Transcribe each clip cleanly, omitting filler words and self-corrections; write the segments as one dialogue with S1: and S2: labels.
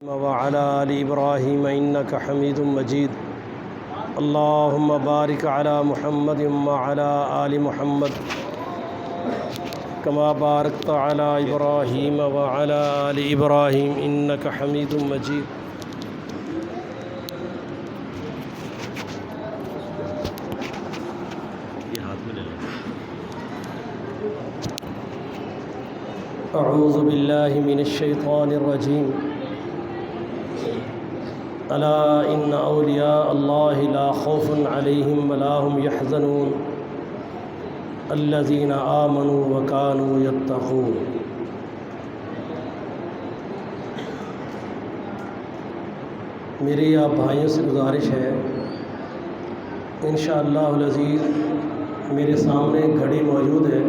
S1: وعلى آل إبراهيم إنك حميد مجيد اللهم بارك على محمد وعلى آل محمد كما باركت على إبراهيم وعلى آل إبراهيم إنك حميد مجيد أعوذ بالله من الشيطان الرجيم ألا إن أولياء الله لا خوف عليهم ولا هم يحزنون الذين آمنوا وكانوا يتقون۔ میری آپ بھائیوں سے گزارش ہے، انشاءاللہ العزیز میرے سامنے گھڑی موجود ہے،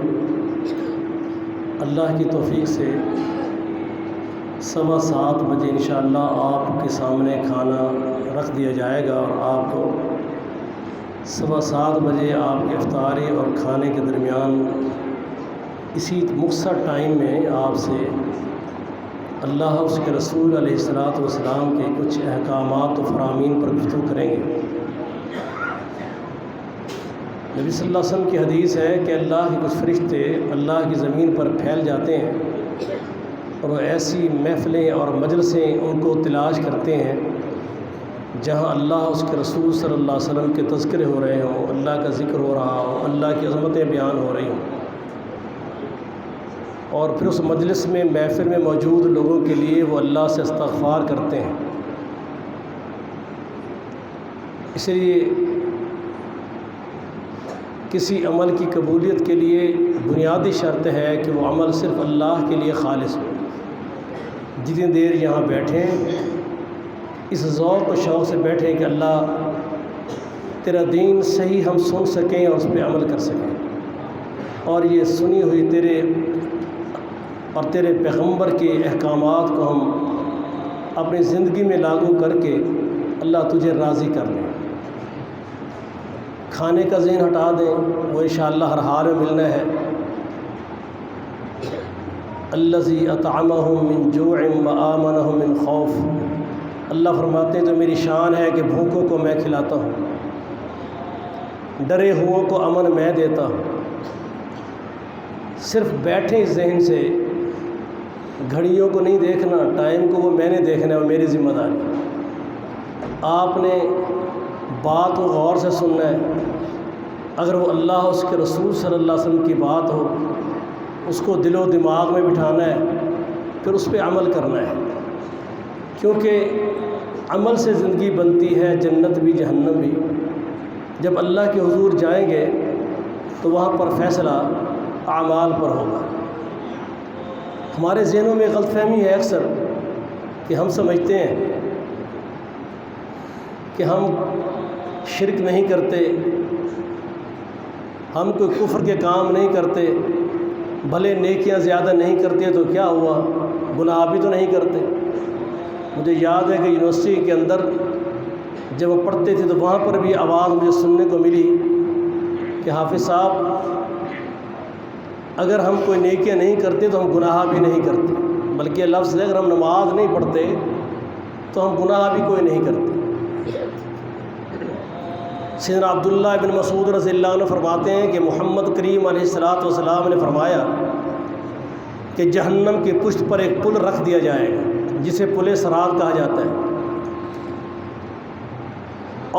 S1: اللہ کی توفیق سے 7:15 بجے انشاءاللہ آپ کے سامنے کھانا رکھ دیا جائے گا، اور آپ کو 7:15 بجے آپ کے افطاری اور کھانے کے درمیان اسی مختصر ٹائم میں آپ سے اللہ اس کے رسول علیہ السلام کے کچھ احکامات و فرامین پر گفتگو کریں گے۔ نبی صلی اللہ علیہ وسلم کی حدیث ہے کہ اللہ کے کچھ فرشتے اللہ کی زمین پر پھیل جاتے ہیں اور وہ ایسی محفلیں اور مجلسیں ان کو تلاش کرتے ہیں جہاں اللہ اس کے رسول صلی اللہ علیہ وسلم کے تذکرے ہو رہے ہوں، اللہ کا ذکر ہو رہا ہو، اللہ کی عظمتیں بیان ہو رہی ہوں، اور پھر اس مجلس میں محفل میں موجود لوگوں کے لیے وہ اللہ سے استغفار کرتے ہیں۔ اس لیے کسی عمل کی قبولیت کے لیے بنیادی شرط ہے کہ وہ عمل صرف اللہ کے لیے خالص ہو۔ جتنی دیر یہاں بیٹھیں اس ذوق و شوق سے بیٹھیں کہ اللہ تیرا دین صحیح ہم سن سکیں اور اس پہ عمل کر سکیں، اور یہ سنی ہوئی تیرے اور تیرے پیغمبر کے احکامات کو ہم اپنی زندگی میں لاگو کر کے اللہ تجھے راضی کر لیں۔ کھانے کا ذہن ہٹا دیں، وہ انشاءاللہ ہر حال میں ملنا ہے۔ الذی اطعمہم من جوع وآمنہم من خوف، اللہ فرماتے ہیں جو میری شان ہے کہ بھوکوں کو میں کھلاتا ہوں، ڈرے ہوئوں کو امن میں دیتا ہوں۔ صرف بیٹھے اس ذہن سے، گھڑیوں کو نہیں دیکھنا، ٹائم کو وہ میں نے دیکھنا ہے، وہ میری ذمہ داری۔ آپ نے بات کو غور سے سننا ہے، اگر وہ اللہ اس کے رسول صلی اللہ علیہ وسلم کی بات ہو اس کو دل و دماغ میں بٹھانا ہے، پھر اس پہ عمل کرنا ہے، کیونکہ عمل سے زندگی بنتی ہے، جنت بھی جہنم بھی۔ جب اللہ کے حضور جائیں گے تو وہاں پر فیصلہ اعمال پر ہوگا۔ ہمارے ذہنوں میں غلط فہمی ہے اکثر کہ ہم سمجھتے ہیں کہ ہم شرک نہیں کرتے، ہم کوئی کفر کے کام نہیں کرتے، بھلے نیکیاں زیادہ نہیں کرتے تو کیا ہوا، گناہ بھی تو نہیں کرتے۔ مجھے یاد ہے کہ یونیورسٹی کے اندر جب وہ پڑھتے تھے تو وہاں پر بھی آواز مجھے سننے کو ملی کہ حافظ صاحب اگر ہم کوئی نیکیاں نہیں کرتے تو ہم گناہ بھی نہیں کرتے، بلکہ لفظ ہے اگر ہم نماز نہیں پڑھتے تو ہم گناہ بھی کوئی نہیں کرتے۔ سیدنا عبداللہ بن مسعود رضی اللہ عنہ فرماتے ہیں کہ محمد کریم علیہ السلام نے فرمایا کہ جہنم کی پشت پر ایک پل رکھ دیا جائے گا جسے پل صراط کہا جاتا ہے،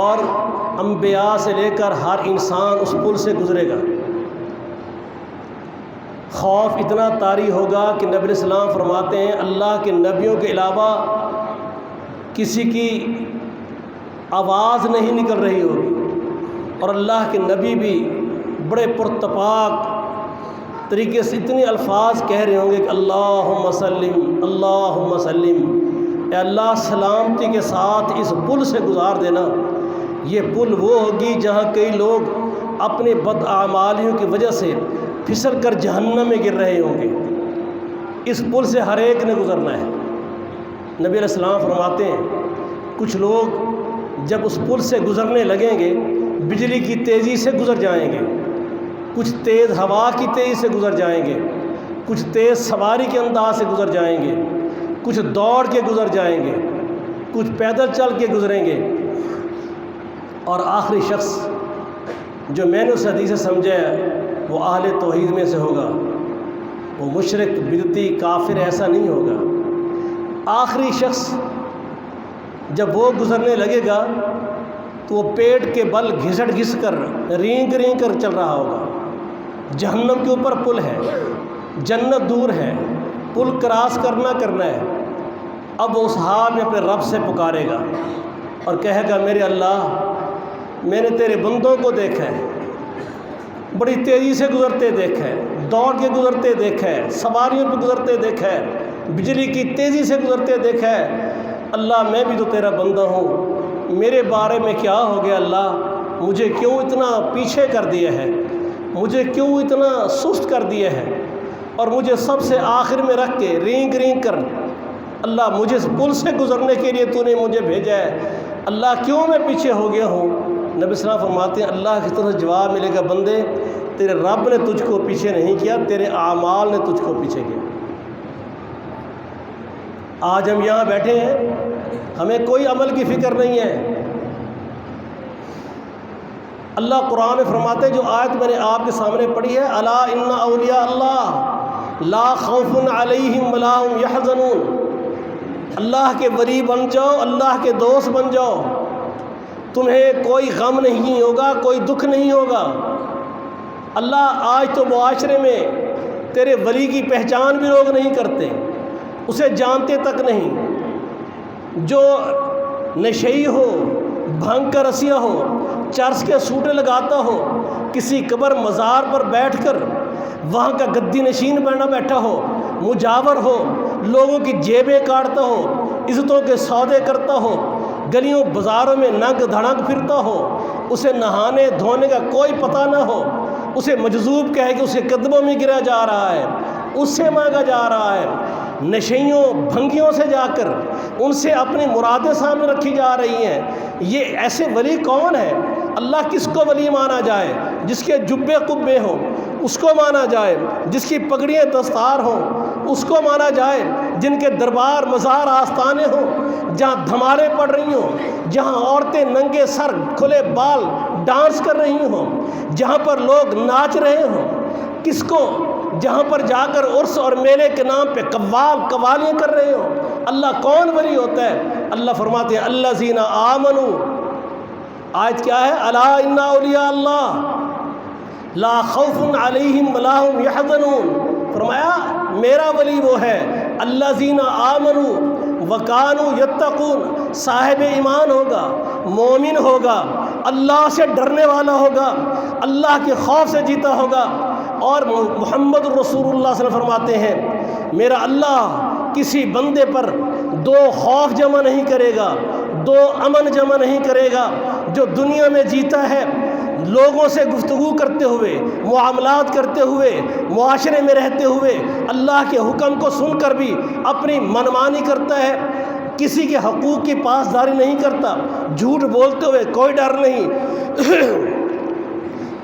S1: اور انبیاء سے لے کر ہر انسان اس پل سے گزرے گا۔ خوف اتنا طاری ہوگا کہ نبی علیہ السلام فرماتے ہیں اللہ کے نبیوں کے علاوہ کسی کی آواز نہیں نکل رہی ہوگی، اور اللہ کے نبی بھی بڑے پرتپاک طریقے سے اتنے الفاظ کہہ رہے ہوں گے کہ اللہم سلم اللہم سلم، اے اللہ سلامتی کے ساتھ اس پل سے گزار دینا۔ یہ پل وہ ہوگی جہاں کئی لوگ اپنے بداعمالیوں کی وجہ سے پھسل کر جہنم میں گر رہے ہوں گے، اس پل سے ہر ایک نے گزرنا ہے۔ نبی علیہ السلام فرماتے ہیں کچھ لوگ جب اس پل سے گزرنے لگیں گے بجلی کی تیزی سے گزر جائیں گے، کچھ تیز ہوا کی تیزی سے گزر جائیں گے، کچھ تیز سواری کے انداز سے گزر جائیں گے، کچھ دوڑ کے گزر جائیں گے، کچھ پیدل چل کے گزریں گے، اور آخری شخص جو میں نے اس حدیث سے سمجھا ہے وہ اہل توحید میں سے ہوگا، وہ مشرک بدعتی کافر ایسا نہیں ہوگا۔ آخری شخص جب وہ گزرنے لگے گا تو وہ پیٹ کے بل گھسٹ گھس کر رینگ رینگ کر چل رہا ہوگا۔ جہنم کے اوپر پل ہے، جنت دور ہے، پل کراس کرنا ہے۔ اب وہ اس حال میں اپنے رب سے پکارے گا اور کہے گا میرے اللہ، میں نے تیرے بندوں کو دیکھا ہے، بڑی تیزی سے گزرتے دیکھا ہے، دوڑ کے گزرتے دیکھا ہے، سواریوں پہ گزرتے دیکھا ہے، بجلی کی تیزی سے گزرتے دیکھا ہے۔ اللہ میں بھی تو تیرا بندہ ہوں، میرے بارے میں کیا ہو گیا اللہ؟ مجھے کیوں اتنا پیچھے کر دیا ہے، مجھے کیوں اتنا سست کر دیا ہے، اور مجھے سب سے آخر میں رکھ کے رینگ رینگ کر اللہ مجھے اس پل سے گزرنے کے لیے تو نے مجھے بھیجا ہے، اللہ کیوں میں پیچھے ہو گیا ہوں؟ نبی صلی اللہ علیہ وسلم فرماتے ہیں اللہ کی طرف سے جواب ملے گا بندے تیرے رب نے تجھ کو پیچھے نہیں کیا، تیرے اعمال نے تجھ کو پیچھے کیا۔ آج ہم یہاں بیٹھے ہیں، ہمیں کوئی عمل کی فکر نہیں ہے۔ اللہ قرآن میں فرماتے ہیں، جو آیت میں نے آپ کے سامنے پڑھی ہے، الا ان اولیاء اللہ لا خوف علیہم ولا هم یحزنون، اللہ کے ولی بن جاؤ، اللہ کے دوست بن جاؤ، تمہیں کوئی غم نہیں ہوگا، کوئی دکھ نہیں ہوگا۔ اللہ آج تو معاشرے میں تیرے ولی کی پہچان بھی لوگ نہیں کرتے، اسے جانتے تک نہیں۔ جو نشئی ہو، بھنگ کا رسیہ ہو، چرس کے سوٹے لگاتا ہو، کسی قبر مزار پر بیٹھ کر وہاں کا گدی نشین بنا بیٹھا ہو، مجاور ہو، لوگوں کی جیبیں کاٹتا ہو، عزتوں کے سودے کرتا ہو، گلیوں بازاروں میں ننگ دھڑنگ پھرتا ہو، اسے نہانے دھونے کا کوئی پتہ نہ ہو، اسے مجذوب کہے کہ اسے قدموں میں گرا جا رہا ہے، اس سے مانگا جا رہا ہے، نشیوں بھنگیوں سے جا کر ان سے اپنی مرادیں سامنے رکھی جا رہی ہیں۔ یہ ایسے ولی کون ہے؟ اللہ کس کو ولی مانا جائے؟ جس کے جبے قبے ہوں اس کو مانا جائے، جس کی پگڑیاں دستار ہوں اس کو مانا جائے، جن کے دربار مزار آستانے ہوں، جہاں دھمالیں پڑ رہی ہوں، جہاں عورتیں ننگے سر کھلے بال ڈانس کر رہی ہوں، جہاں پر لوگ ناچ رہے ہوں، کس کو؟ جہاں پر جا کر عرس اور میلے کے نام پہ قوالیاں کر رہے ہوں۔ اللہ کون ولی ہوتا ہے؟ اللہ فرماتے ہیں الذین آمنوا، آیت کیا ہے؟ الا ان اولیاء اللہ لا خوف علیہم ولا هم یحزنون، فرمایا میرا ولی وہ ہے الذین آمنوا وکانوا یتقون، صاحب ایمان ہوگا، مومن ہوگا، اللہ سے ڈرنے والا ہوگا، اللہ کے خوف سے جیتا ہوگا۔ اور محمد رسول اللہ صلی اللہ علیہ وسلم فرماتے ہیں میرا اللہ کسی بندے پر دو خوف جمع نہیں کرے گا، دو امن جمع نہیں کرے گا۔ جو دنیا میں جیتا ہے لوگوں سے گفتگو کرتے ہوئے، معاملات کرتے ہوئے، معاشرے میں رہتے ہوئے، اللہ کے حکم کو سن کر بھی اپنی منمانی کرتا ہے، کسی کے حقوق کی پاسداری نہیں کرتا، جھوٹ بولتے ہوئے کوئی ڈر نہیں،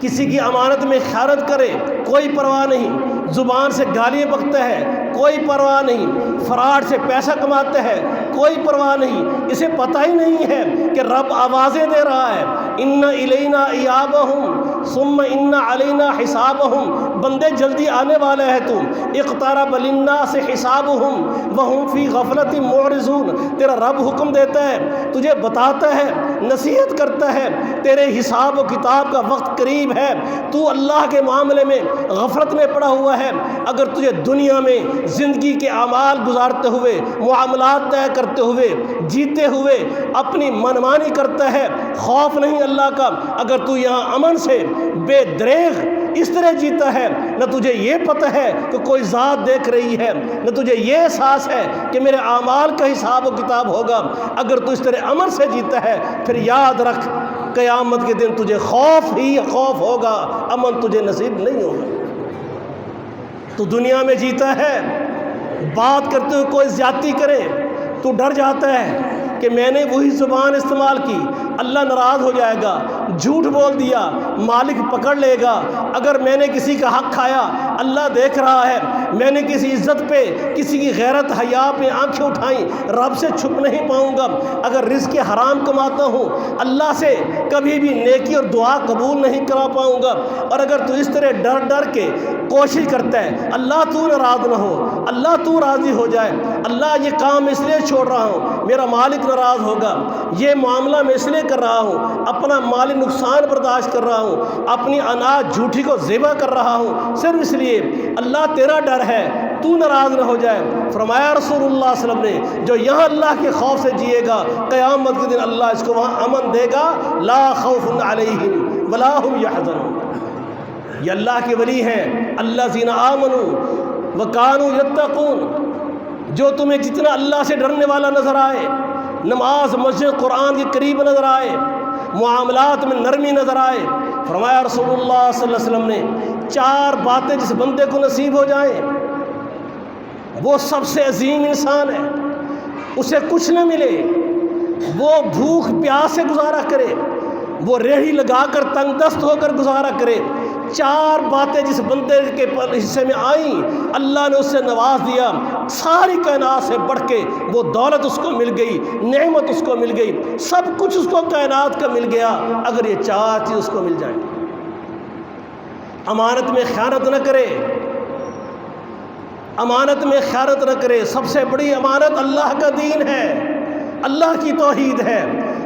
S1: کسی کی امانت میں خیانت کرے کوئی پرواہ نہیں، زبان سے گالیاں بکتا ہے کوئی پرواہ نہیں، فراڈ سے پیسہ کماتا ہے کوئی پرواہ نہیں، اسے پتہ ہی نہیں ہے کہ رب آوازیں دے رہا ہے ان الینا ایابہم ثم ان علینا حسابہم، بندے جلدی آنے والا ہے تو اقترب للناس حسابہم وہم فی غفلۃ معرضون، تیرا رب حکم دیتا ہے، تجھے بتاتا ہے، نصیحت کرتا ہے، تیرے حساب و کتاب کا وقت قریب ہے، تو اللہ کے معاملے میں غفلت میں پڑا ہوا ہے۔ اگر تجھے دنیا میں زندگی کے اعمال گزارتے ہوئے، معاملات طے کرتے ہوئے، جیتے ہوئے اپنی منمانی کرتا ہے، خوف نہیں اللہ کا، اگر تو یہاں امن سے بے دریغ اس طرح جیتا ہے، نہ تجھے یہ پتہ ہے کہ کوئی ذات دیکھ رہی ہے، نہ تجھے یہ احساس ہے کہ میرے اعمال کا حساب و کتاب ہوگا، اگر تو اس طرح امن سے جیتا ہے پھر یاد رکھ قیامت کے دن تجھے خوف ہی خوف ہوگا، امن تجھے نصیب نہیں ہوگا۔ تو دنیا میں جیتا ہے، بات کرتے ہوئے کوئی زیادتی کرے تو ڈر جاتا ہے کہ میں نے وہی زبان استعمال کی، اللہ ناراض ہو جائے گا، جھوٹ بول دیا، مالک پکڑ لے گا، اگر میں نے کسی کا حق کھایا اللہ دیکھ رہا ہے، میں نے کسی عزت پہ، کسی کی غیرت حیا پہ آنکھیں اٹھائیں، رب سے چھپ نہیں پاؤں گا۔ اگر رزق حرام کماتا ہوں، اللہ سے کبھی بھی نیکی اور دعا قبول نہیں کرا پاؤں گا۔ اور اگر تو اس طرح ڈر ڈر کے کوشش کرتا ہے اللہ تو ناراض نہ ہو، اللہ تو راضی ہو جائے، اللہ یہ کام اس لیے چھوڑ رہا ہوں میرا مالک ناراض ہوگا، یہ معاملہ میں اس لیے کر رہا ہوں اپنا مالی نقصان برداشت کر رہا ہوں، اپنی اناج جھوٹی کو ذبح کر رہا ہوں صرف اس لیے اللہ تیرا ڈر ہے تو ناراض نہ ہو جائے۔ فرمایا رسول اللہ صلی اللہ علیہ وسلم نے جو یہاں اللہ کے خوف سے جیے گا، قیامت کے دن اللہ اس کو وہاں امن دے گا، لا خوف علیہم ولا هم یحزنون۔ یہ اللہ کے ولی ہیں، الذین آمنوا وکانوا یتقون۔ جو تمہیں جتنا اللہ سے ڈرنے والا نظر آئے، نماز مسجد قرآن کے قریب نظر آئے، معاملات میں نرمی نظر آئے، فرمایا رسول اللہ صلی اللہ علیہ وسلم نے 4 باتیں جس بندے کو نصیب ہو جائیں وہ سب سے عظیم انسان ہے، اسے کچھ نہ ملے، وہ بھوک پیاس سے گزارا کرے، وہ ریڑھی لگا کر تنگ دست ہو کر گزارا کرے۔ 4 باتیں جس بندے کے حصے میں آئیں، اللہ نے اس سے نواز دیا، ساری کائنات سے بڑھ کے وہ دولت اس کو مل گئی، نعمت اس کو مل گئی، سب کچھ اس کو کائنات کا مل گیا اگر یہ 4 چیز اس کو مل جائیں۔ امانت میں خیانت نہ کرے، امانت میں خیانت نہ کرے۔ سب سے بڑی امانت اللہ کا دین ہے، اللہ کی توحید ہے،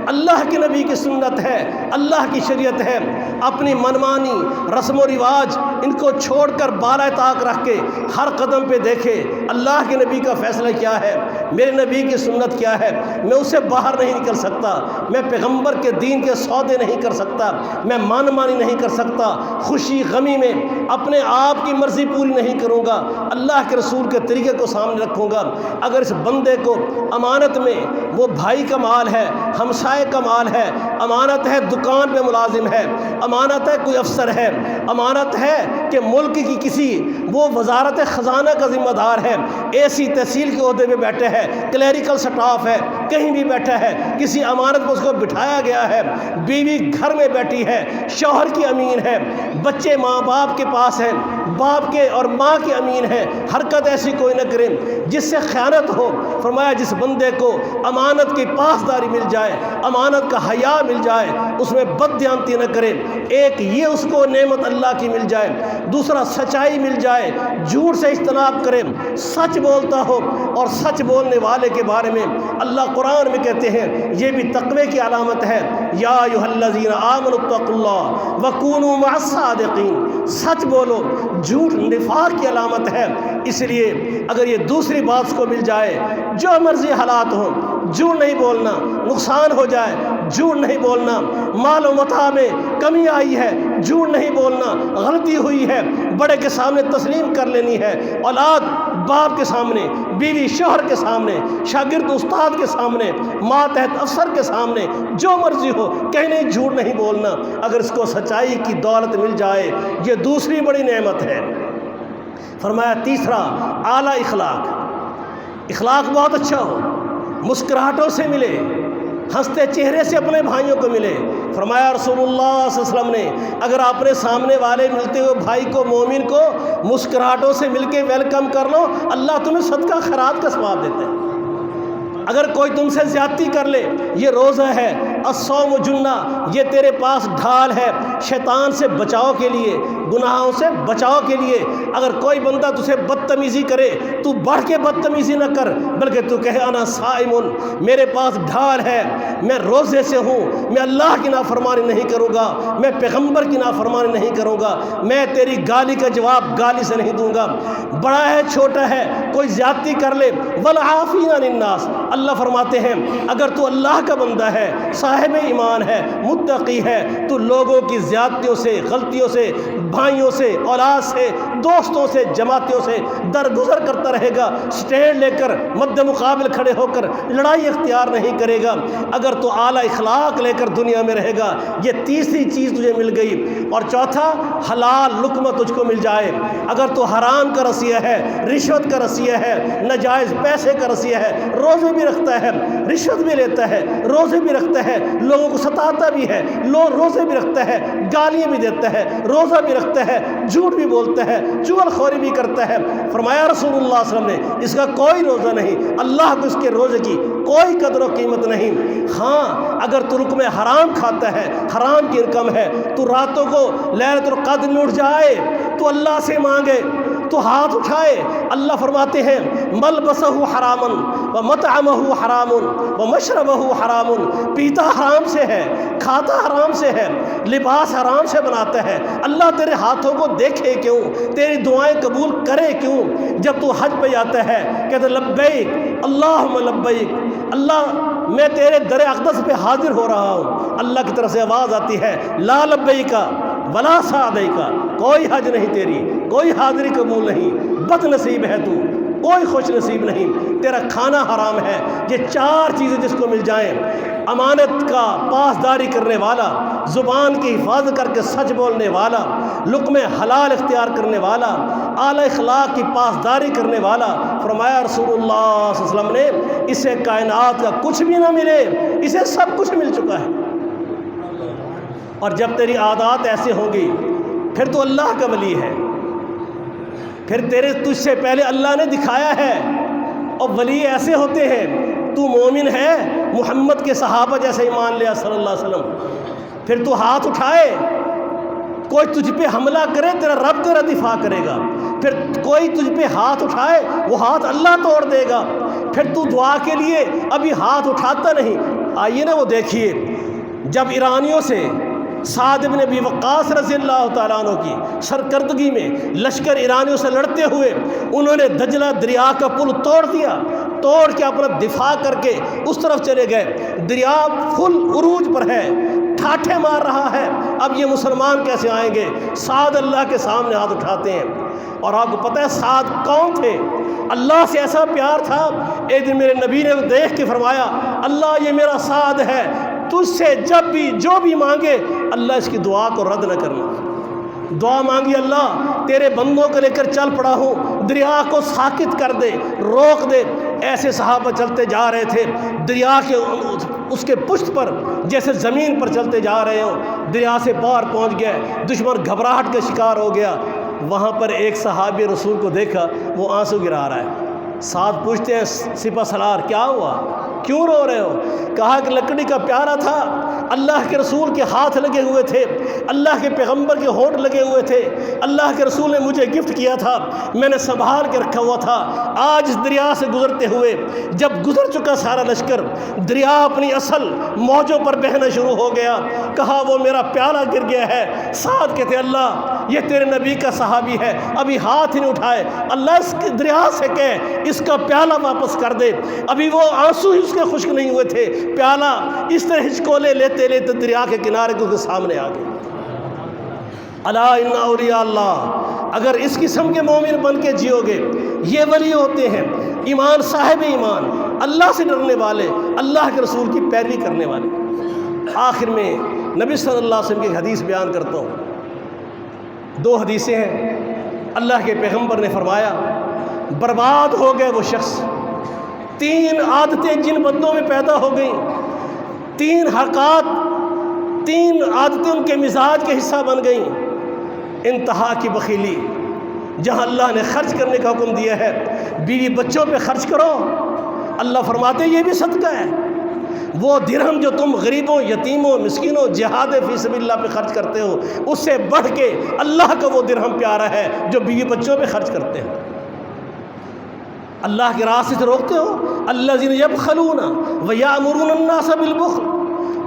S1: اللہ کے نبی کی سنت ہے، اللہ کی شریعت ہے۔ اپنی منمانی رسم و رواج ان کو چھوڑ کر بالائے طاق رکھ کے ہر قدم پہ دیکھے اللہ کے نبی کا فیصلہ کیا ہے، میرے نبی کی سنت کیا ہے، میں اسے باہر نہیں نکل سکتا، میں پیغمبر کے دین کے سودے نہیں کر سکتا، میں من مانی نہیں کر سکتا، خوشی غمی میں اپنے آپ کی مرضی پوری نہیں کروں گا، اللہ کے رسول کے طریقے کو سامنے رکھوں گا۔ اگر اس بندے کو امانت میں وہ بھائی کا مال ہے، ہمسائے کا مال ہے، امانت ہے دکان پہ ملازم ہے، امانت ہے کوئی افسر ہے، امانت ہے کہ ملک کی کسی وہ وزارت خزانہ کا ذمہ دار ہے، ایسی تحصیل کے عہدے پہ بیٹھے ہے، کلیریکل سٹاف ہے، کہیں بھی بیٹھا ہے، کسی امانت پر اس کو بٹھایا گیا ہے، بیوی گھر میں بیٹھی ہے، شوہر کی امین ہے، بچے ماں باپ کے پاس ہیں، باپ کے اور ماں کے امین ہے، حرکت ایسی کوئی نہ کرے جس سے خیانت ہو۔ فرمایا جس بندے کو امانت کی پاسداری مل جائے، امانت کا حیا مل جائے، اس میں بددیانتی نہ کرے، ایک یہ اس کو نعمت اللہ کی مل جائے، دوسرا سچائی مل جائے، جھوٹ سے اجتناب کرے، سچ بولتا ہو، اور سچ بولنے والے کے بارے میں اللہ قرآن میں کہتے ہیں یہ بھی تقوی کی علامت ہے، یا ایھا الذین آمنوا اتقوا اللہ وکونوا مع الصادقین۔ سچ بولو، جھوٹ نفاق کی علامت ہے، اس لیے اگر یہ دوسری بات کو مل جائے، جو مرضی حالات ہوں، جھوٹ نہیں بولنا، نقصان ہو جائے جھوٹ نہیں بولنا، مال و متاع میں کمی آئی ہے جھوٹ نہیں بولنا، غلطی ہوئی ہے بڑے کے سامنے تسلیم کر لینی ہے، اولاد باپ کے سامنے، بیوی شوہر کے سامنے، شاگرد استاد کے سامنے، ماتحت افسر کے سامنے، جو مرضی ہو کہیں نہیں جھوٹ نہیں بولنا۔ اگر اس کو سچائی کی دولت مل جائے یہ دوسری بڑی نعمت ہے۔ فرمایا تیسرا اعلیٰ اخلاق، اخلاق بہت اچھا ہو، مسکراہٹوں سے ملے، ہنستے چہرے سے اپنے بھائیوں کو ملے۔ فرمایا رسول اللہ صلی اللہ علیہ وسلم نے اگر اپنے سامنے والے ملتے ہوئے بھائی کو، مومن کو مسکراہٹوں سے مل کے ویلکم کر لو، اللہ تمہیں صدقہ خیرات کا ثواب دیتے ہیں۔ اگر کوئی تم سے زیادتی کر لے، یہ روزہ ہے، الصوم جنہ، یہ تیرے پاس ڈھال ہے شیطان سے بچاؤ کے لیے، گناہوں سے بچاؤ کے لیے۔ اگر کوئی بندہ تجھے بدتمیزی کرے تو بڑھ کے بدتمیزی نہ کر، بلکہ تو کہے انا صائم، میرے پاس ڈھال ہے، میں روزے سے ہوں، میں اللہ کی نافرمانی نہیں کروں گا، میں پیغمبر کی نافرمانی نہیں کروں گا، میں تیری گالی کا جواب گالی سے نہیں دوں گا۔ بڑا ہے چھوٹا ہے کوئی زیادتی کر لے، والعافین عن الناس، اللہ فرماتے ہیں اگر تو اللہ کا بندہ ہے، صاحب ایمان ہے، متقی ہے، تو لوگوں کی زیادتیوں سے، غلطیوں سے، بھائیوں سے، اولاد سے، دوستوں سے، جماعتوں سے درگزر کرتا رہے گا، سٹینڈ لے کر مد مقابل کھڑے ہو کر لڑائی اختیار نہیں کرے گا۔ اگر تو اعلیٰ اخلاق لے کر دنیا میں رہے گا یہ تیسری چیز تجھے مل گئی۔ اور چوتھا حلال لقمہ تجھ کو مل جائے۔ اگر تو حرام کا رسیہ ہے، رشوت کا رسیہ ہے، ناجائز پیسے کا رسیہ ہے، روزے بھی رکھتا ہے، رشوت بھی لیتا ہے، روزے بھی رکھتا ہے، لوگوں کو ستاتا بھی ہے، روزے بھی رکھتا ہے، گالیاں بھی دیتا ہے، روزہ بھی رکھتا ہے، جھوٹ بھی بولتا ہے، چغل خوری بھی کرتا ہے۔ فرمایا رسول اللہ صلی اللہ علیہ وسلم نے اس کا کوئی روزہ نہیں، اللہ کو اس کے روزے کی کوئی قدر و قیمت نہیں۔ ہاں اگر تو رقم حرام کھاتا ہے، حرام کی انکم ہے، تو راتوں کو لیلۃ القدر میں اٹھ جائے، تو اللہ سے مانگے، تو ہاتھ اٹھائے، اللہ فرماتے ہیں ملبسہ حرامن ومطعمہ حرامن ومشربہ حرامن، پیتا حرام سے ہے، کھاتا حرام سے ہے، لباس حرام سے بناتا ہے، اللہ تیرے ہاتھوں کو دیکھے کیوں، تیری دعائیں قبول کرے کیوں؟ جب تو حج پہ جاتا ہے کہتے لبیک اللہم لبیک، اللہ میں تیرے در اقدس پہ حاضر ہو رہا ہوں، اللہ کی طرف سے آواز آتی ہے لا لبیکا ولا سعدیکا، کوئی حج نہیں تیری، کوئی حاضری قبول نہیں، بد نصیب ہے تو، کوئی خوش نصیب نہیں، تیرا کھانا حرام ہے۔ یہ چار چیزیں جس کو مل جائیں، امانت کا پاسداری کرنے والا، زبان کی حفاظت کر کے سچ بولنے والا، لقمہ حلال اختیار کرنے والا، اعلی اخلاق کی پاسداری کرنے والا، فرمایا رسول اللہ صلی اللہ علیہ وسلم نے اسے کائنات کا کچھ بھی نہ ملے، اسے سب کچھ مل چکا ہے۔ اور جب تیری عادات ایسے ہوں گی پھر تو اللہ کا ولی ہے، پھر تجھ سے پہلے اللہ نے دکھایا ہے، اور ولی ایسے ہوتے ہیں، تو مومن ہے محمد کے صحابہ جیسے ایمان لیا صلی اللہ علیہ وسلم، پھر تو ہاتھ اٹھائے، کوئی تجھ پہ حملہ کرے تیرا رب تیرا دفاع کرے گا، پھر کوئی تجھ پہ ہاتھ اٹھائے وہ ہاتھ اللہ توڑ دے گا، پھر تو دعا کے لیے ابھی ہاتھ اٹھاتا نہیں۔ آئیے نا وہ دیکھیے جب ایرانیوں سے سعد بن ابی وقاص رضی اللہ تعالیٰ عنہ کی سرکردگی میں لشکر ایرانیوں سے لڑتے ہوئے انہوں نے دجلہ دریا کا پل توڑ دیا، توڑ کے اپنا دفاع کر کے اس طرف چلے گئے، دریا فل عروج پر ہے، ٹھاٹھے مار رہا ہے، اب یہ مسلمان کیسے آئیں گے؟ سعد اللہ کے سامنے ہاتھ اٹھاتے ہیں، اور آپ کو پتہ ہے سعد کون تھے؟ اللہ سے ایسا پیار تھا، ایک دن میرے نبی نے دیکھ کے فرمایا اللہ یہ میرا سعد ہے، تجھ سے جب بھی جو بھی مانگے اللہ اس کی دعا کو رد نہ کرنا۔ دعا مانگی اللہ تیرے بندوں کو لے کر چل پڑا ہوں، دریا کو ساکت کر دے، روک دے۔ ایسے صحابہ چلتے جا رہے تھے، دریا کے اس کے پشت پر جیسے زمین پر چلتے جا رہے ہوں، دریا سے پار پہنچ گئے، دشمن گھبراہٹ کا شکار ہو گیا۔ وہاں پر ایک صحابی رسول کو دیکھا وہ آنسو گرا رہا ہے، ساتھ پوچھتے ہیں سپہ سالار کیا ہوا، کیوں رو رہے ہو؟ کہا کہ لکڑی کا پیارا تھا، اللہ کے رسول کے ہاتھ لگے ہوئے تھے، اللہ کے پیغمبر کے ہونٹ لگے ہوئے تھے، اللہ کے رسول نے مجھے گفٹ کیا تھا، میں نے سنبھال کے رکھا ہوا تھا۔ آج اس دریا سے گزرتے ہوئے جب گزر چکا سارا لشکر، دریا اپنی اصل موجوں پر بہنا شروع ہو گیا، کہا وہ میرا پیالہ گر گیا ہے۔ سعد کہتے اللہ یہ تیرے نبی کا صحابی ہے، ابھی ہاتھ ہی نہیں اٹھائے، اللہ اس کے دریا سے کہے اس کا پیالہ واپس کر دے۔ ابھی وہ آنسو ہی اس کے خشک نہیں ہوئے تھے، پیالہ اس طرح ہچکولے لیتے لیتے دریا کے کنارے کے سامنے آ گئے۔ الا ان اولیاء اللہ، اگر اس قسم کے مومن بن کے جیو گے، یہ ولی ہوتے ہیں، ایمان صاحب ایمان، اللہ سے ڈرنے والے، اللہ کے رسول کی پیروی کرنے والے۔ آخر میں نبی صلی اللہ علیہ وسلم کی حدیث بیان کرتا ہوں، 2 حدیثیں ہیں۔ اللہ کے پیغمبر نے فرمایا برباد ہو گئے وہ شخص، 3 عادتیں جن بندوں میں پیدا ہو گئیں، 3 حرکات، 3 عادتیں ان کے مزاج کے حصہ بن گئیں۔ انتہا کی بخیلی، جہاں اللہ نے خرچ کرنے کا حکم دیا ہے بیوی بچوں پہ خرچ کرو، اللہ فرماتے یہ بھی صدقہ ہے۔ وہ درہم جو تم غریبوں، یتیموں، مسکینوں، جہاد فی سبیل اللہ پہ خرچ کرتے ہو، اس سے بڑھ کے اللہ کا وہ درہم پیارا ہے جو بیوی بچوں پہ خرچ کرتے ہیں۔ اللہ کے راستے سے روکتے ہو، الذین یبخلون ویأمرون الناس بالبخل،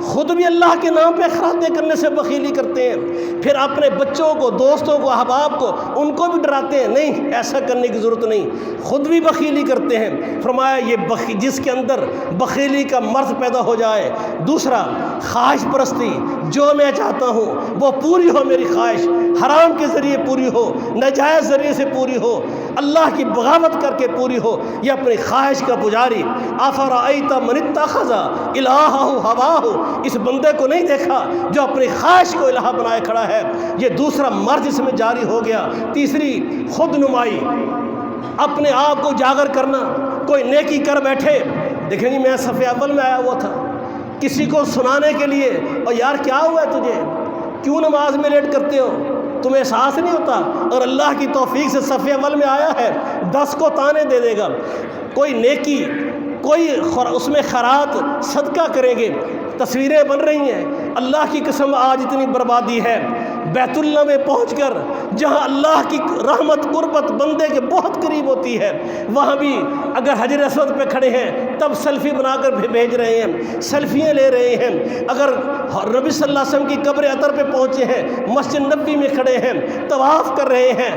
S1: خود بھی اللہ کے نام پہ خرچ کرنے سے بخیلی کرتے ہیں، پھر اپنے بچوں کو، دوستوں کو، احباب کو ان کو بھی ڈراتے ہیں نہیں ایسا کرنے کی ضرورت نہیں، خود بھی بخیلی کرتے ہیں۔ فرمایا یہ جس کے اندر بخیلی کا مرض پیدا ہو جائے، دوسرا خواہش پرستی، جو میں چاہتا ہوں وہ پوری ہو، میری خواہش حرام کے ذریعے پوری ہو، ناجائز ذریعے سے پوری ہو، اللہ کی بغاوت کر کے پوری ہو، یہ اپنی خواہش کا پجاری۔ افرأیت من اتخذ الہہ ہواہ، اس بندے کو نہیں دیکھا جو اپنی خواہش کو الہ بنائے کھڑا ہے، یہ دوسرا مرض اس میں جاری ہو گیا۔ تیسری خود نمائی، اپنے آپ کو اجاگر کرنا، کوئی نیکی کر بیٹھے، دیکھیں جی میں صف اول میں آیا ہوا تھا، کسی کو سنانے کے لیے، اور یار کیا ہوا ہے تجھے، کیوں نماز میں لیٹ کرتے ہو، تمہیں احساس نہیں ہوتا؟ اور اللہ کی توفیق سے صف اول میں آیا ہے، 10 کو تانے دے دے گا۔ کوئی نیکی، کوئی اس میں خیرات صدقہ کریں گے، تصویریں بن رہی ہیں۔ اللہ کی قسم آج اتنی بربادی ہے، بیت اللہ میں پہنچ کر جہاں اللہ کی رحمت قربت بندے کے بہت قریب ہوتی ہے، وہاں بھی اگر حجر اسود پہ کھڑے ہیں تب سیلفی بنا کر بھیج رہے ہیں، سیلفیاں لے رہے ہیں۔ اگر نبی صلی اللہ علیہ وسلم کی قبر اطہر پہ پہنچے ہیں، مسجد نبوی میں کھڑے ہیں، طواف کر رہے ہیں،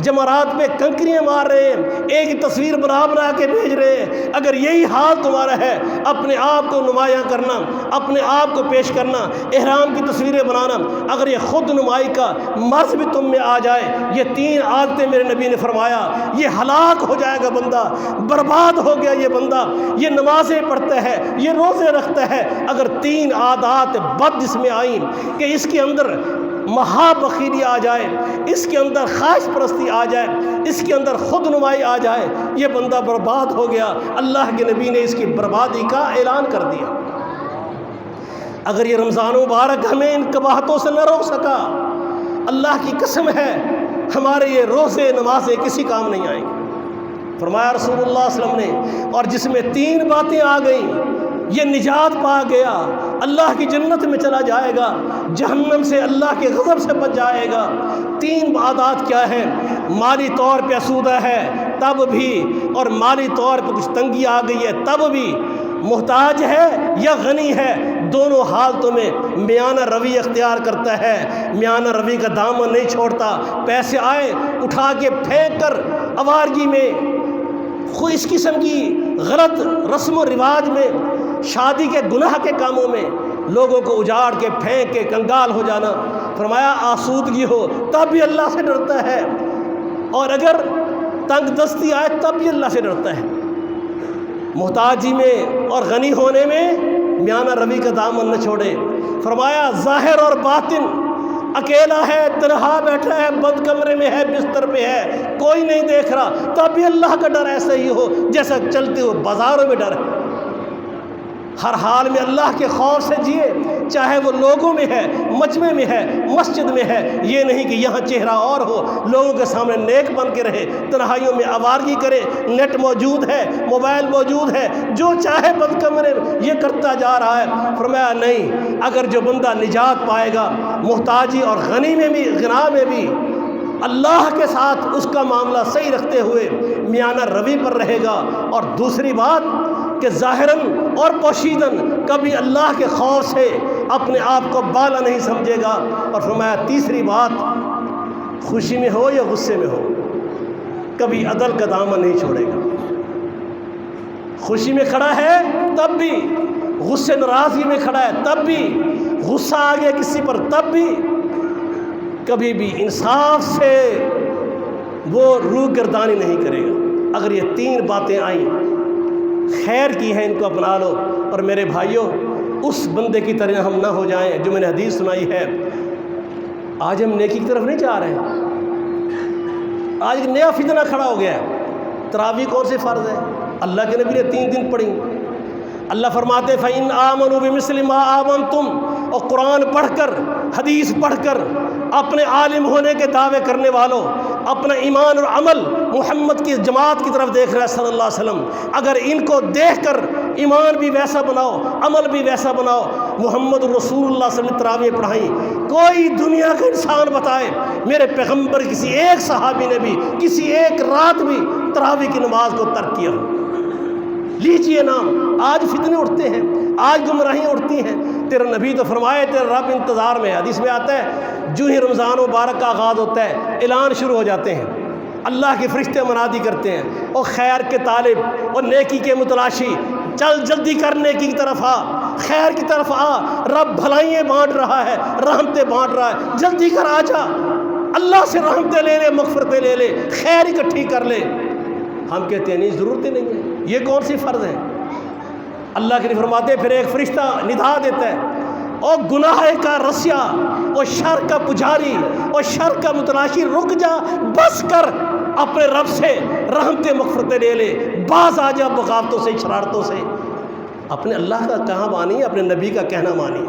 S1: جمرات پہ کنکریاں مار رہے ہیں، ایک تصویر بنا کے بھیج رہے ہیں۔ اگر یہی حال تمہارا ہے، اپنے آپ کو نمایاں کرنا، اپنے آپ کو پیش کرنا، احرام کی تصویریں بنانا، اگر یہ خود نمائی کا مرض بھی تم میں آ جائے، یہ 3 عادتیں میرے نبی نے فرمایا، یہ ہلاک ہو جائے گا بندہ، برباد ہو گیا یہ بندہ۔ یہ نمازیں پڑھتا ہے، یہ روزے رکھتا ہے، اگر 3 عادات بد جس میں آئیں کہ اس کے اندر مہا بخیلی آ جائے، اس کے اندر خواہش پرستی آ جائے، اس کے اندر خود نمائی آ جائے، یہ بندہ برباد ہو گیا۔ اللہ کے نبی نے اس کی بربادی کا اعلان کر دیا۔ اگر یہ رمضان مبارک ہمیں ان قباحتوں سے نہ روک سکا، اللہ کی قسم ہے ہمارے یہ روزے نمازیں کسی کام نہیں آئیں گے۔ فرمایا رسول اللہ صلی اللہ علیہ وسلم نے، اور جس میں 3 باتیں آ گئیں یہ نجات پا گیا، اللہ کی جنت میں چلا جائے گا، جہنم سے اللہ کے غضب سے بچ جائے گا۔ 3 عادات کیا ہیں؟ مالی طور پہ آسودہ ہے تب بھی، اور مالی طور پہ کچھ تنگی آ گئی ہے تب بھی، محتاج ہے یا غنی ہے، دونوں حالتوں میں میانہ روی اختیار کرتا ہے، میانہ روی کا دامن نہیں چھوڑتا۔ پیسے آئے اٹھا کے پھینک کر آوارگی میں، خود اس قسم کی غلط رسم و رواج میں، شادی کے گناہ کے کاموں میں لوگوں کو اجاڑ کے پھینک کے کنگال ہو جانا۔ فرمایا آسودگی ہو تب بھی اللہ سے ڈرتا ہے، اور اگر تنگ دستی آئے تب بھی اللہ سے ڈرتا ہے۔ محتاجی میں اور غنی ہونے میں میانہ روی کا دامن نہ چھوڑے۔ فرمایا ظاہر اور باطن، اکیلا ہے، تنہا بیٹھا ہے، بند کمرے میں ہے، بستر پہ ہے، کوئی نہیں دیکھ رہا، تب بھی اللہ کا ڈر ایسا ہی ہو جیسا چلتے ہوئے بازاروں میں ڈر ہے۔ ہر حال میں اللہ کے خوف سے جیے، چاہے وہ لوگوں میں ہے، مجمع میں ہے، مسجد میں ہے، یہ نہیں کہ یہاں چہرہ اور ہو، لوگوں کے سامنے نیک بن کے رہے، تنہائیوں میں آوارگی کرے، نیٹ موجود ہے، موبائل موجود ہے، جو چاہے بند کمرے یہ کرتا جا رہا ہے۔ فرمایا نہیں، اگر جو بندہ نجات پائے گا محتاجی اور غنی میں بھی، غنا میں بھی، اللہ کے ساتھ اس کا معاملہ صحیح رکھتے ہوئے میانہ روی پر رہے گا، اور دوسری بات کہ ظاہراً اور پوشیداً کبھی اللہ کے خوف سے اپنے آپ کو بالا نہیں سمجھے گا۔ اور فرمایا تیسری بات، خوشی میں ہو یا غصے میں ہو کبھی عدل کا دامن نہیں چھوڑے گا۔ خوشی میں کھڑا ہے تب بھی، غصے ناراضگی میں کھڑا ہے تب بھی، غصہ آ گیا کسی پر تب بھی، کبھی بھی انصاف سے وہ روح گردانی نہیں کرے گا۔ اگر یہ 3 باتیں آئیں، خیر کی ہیں، ان کو اپنا لو۔ اور میرے بھائیوں، اس بندے کی طرح ہم نہ ہو جائیں جو میں نے حدیث سنائی ہے۔ آج ہم نیکی کی طرف نہیں جا رہے ہیں، آج ایک نیا فتنہ کھڑا ہو گیا ہے۔ تراویح کون سے فرض ہے؟ اللہ کے نبی نے 3 دن پڑھی۔ اللہ فرماتے فَإِنْ آمَنُوا بِمِثْلِ مَا آمَنْتُمْ، اور قرآن پڑھ کر، حدیث پڑھ کر، اپنے عالم ہونے کے دعوے کرنے والوں، اپنا ایمان اور عمل محمد کی جماعت کی طرف دیکھ رہا ہے صلی اللہ علیہ وسلم، اگر ان کو دیکھ کر ایمان بھی ویسا بناؤ، عمل بھی ویسا بناؤ۔ محمد رسول اللہ صلی اللہ علیہ وسلم تراویح پڑھائیں، کوئی دنیا کا انسان بتائے میرے پیغمبر کسی ایک صحابی نے بھی کسی ایک رات بھی تراویح کی نماز کو ترک کیا ہو؟ لیجئے نام۔ آج فتنے اٹھتے ہیں، آج گمراہیاں اٹھتی ہیں۔ تیرا نبی تو فرمائے تیرا رب انتظار میں ہے۔ حدیث میں آتا ہے جو ہی رمضان مبارک کا آغاز ہوتا ہے اعلان شروع ہو جاتے ہیں، اللہ کے فرشتے منادی کرتے ہیں، اور خیر کے طالب اور نیکی کے متلاشی، چل جلدی کر نیکی کی طرف آ، خیر کی طرف آ، رب بھلائیاں بانٹ رہا ہے، رحمتیں بانٹ رہا ہے، جلدی کر آ جا، اللہ سے رحمتیں لے لے، مغفرتیں لے لے، خیر اکٹھی کر لے۔ ہم کہتے ہیں نہیں، ضرورت نہیں ہے، یہ کون سی فرض ہے؟ اللہ کے لیے فرماتے پھر ایک فرشتہ ندا دیتا ہے، اور گناہ کا رسیا اور شر کا پجاری اور شر کا متلاشی، رک جا، بس کر، اپنے رب سے رحمتیں مغفرتیں لے لے، باز آ جا بغاوتوں سے، شرارتوں سے۔ اپنے اللہ کا کہاں مانی، اپنے نبی کا کہنا مانی۔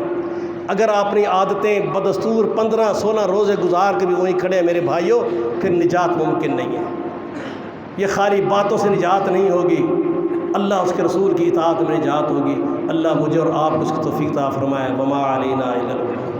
S1: اگر آپ اپنی عادتیں بدستور 15-16 روزے گزار کے بھی وہیں کھڑے ہیں میرے بھائیوں، پھر نجات ممکن نہیں ہے۔ یہ خالی باتوں سے نجات نہیں ہوگی، اللہ اس کے رسول کی اطاعت میں نجات ہوگی۔ اللہ مجھے اور آپ کو اس کی توفیق عطا فرمائے۔ وما علینا الا البلاغ۔